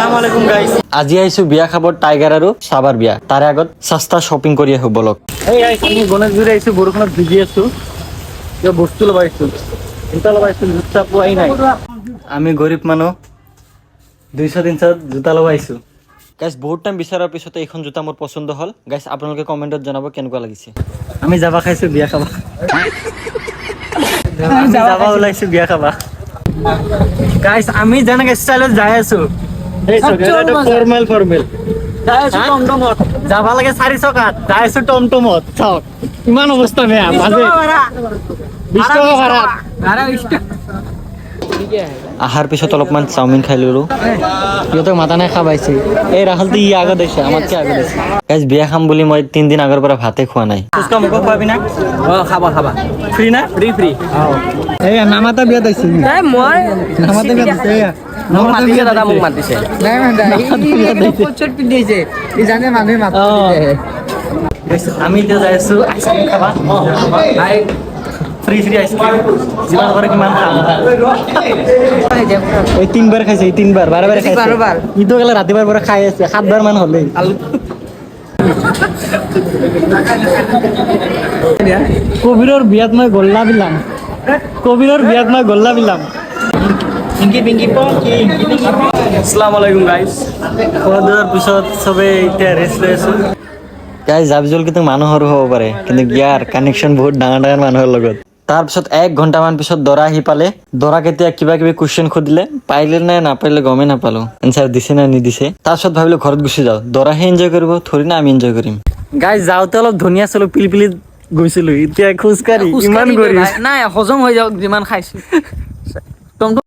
আসসালামু আলাইকুম গাইস। আজি আইছো বিয়া খাবৰ টাইগাৰ আৰু সাবাৰ বিয়া। তাৰে আগত সস্তা শপিং কৰি আহো বলক। এই গাইস আমি গণেশগুৰি আইছো, বৰষুণত ভিজি আছো। কিয় বস্তু লবাইছো, জোতা লবাইছো, জোতা পোৱাই নাই। আমি গৰীব মানুহ 200-300 জোতা লবাইছো। গাইস বহুত টাইম বিচাৰাৰ পিছতে এইখন জোতা মোৰ পছন্দ হল। গাইস আপোনালোকে কমেন্টত জনাব কেনেকুৱা লাগিছে। আমি যাবা খাইছো বিয়া খাবা। আমি যাবা ওলাইছো বিয়া খাবা। গাইস আমি যেনেকে স্টাইলত যাই আছো, ফৰ্মেল যাই আছো টমটমত, যাবা লাগে 4 চকাত, যাই আছো টমটমত। চাওক ইমান অৱস্থা বেয়া, বাজে 20 টকা ভাড়া। আহাৰ পিছত অলপমান চাওমিন খাই ললো। সিহঁতক মাতা নাই খাবাইছে। এই ৰাহুলটো ই আগত আহিছে, আমাতকে আগত আহিছে। গাইস বিয়া খাম বুলি মই 3 দিন আগৰ পৰা ভাতে খোৱা নাই। ফুচকা মোকো খুৱাবি না? খাবা ফ্ৰী না? ফ্ৰী এই নামাতা বিয়াত আহিছে। নাই মই নামাতা বিয়াত আহিছে। মোক মাতিছে দাদা, মোক মাতিছে। নাই কোচত পিন্ধিছে ই জানে মানুহে মাতিছে। আমি এতিয়া যাই আছো আইচক্ৰীম খাবা। ফ্ৰী আইচক্ৰীম যিমান পাৰে কিমান খাম। এই 3 বাৰ খাইছে, এই 3 বাৰ বাৰে খাইছে। ইটো গেলে ৰাতিপুৱাৰ পৰা খাই আছে, 7 বাৰ মান হ'লেই। কবিৰৰ বিয়াত মই গল্লা বিলাম। আসসালামু আলাইকুম গাইস। খোৱা দিয়াৰ পিছত সবে এতিয়া ৰেষ্ট লৈ আছো। গাইস জাবজুল কিন্তু মানুহৰো হ'ব পাৰে, কিন্তু ইয়াৰ কানেকশ্যন বহুত ডাঙৰ মানুহৰ লগত। তাৰপিছত 1 ঘণ্টামান পিছত দৰা আহি পালে। দৰাক এতিয়া কিবা কিবি কুৱেশ্যন সুধিলে, পাইলে নে নাপাইলে গমেই নাপালো, এনচাৰ দিছে নে নিদিছে। তাৰপিছত ভাবিলো ঘৰত গুচি যাওঁ, দৰাহে এনজয় কৰিব, থৰি না আমি এনজয় কৰিম। গাইস যাওঁতে অলপ ধুনীয়া চলো, পিলপিলিত গৈছিলো, এতিয়া খোজকাঢ়ি ইমান গৰিব। নাই হজম হৈ যাওক যিমান খাইছো।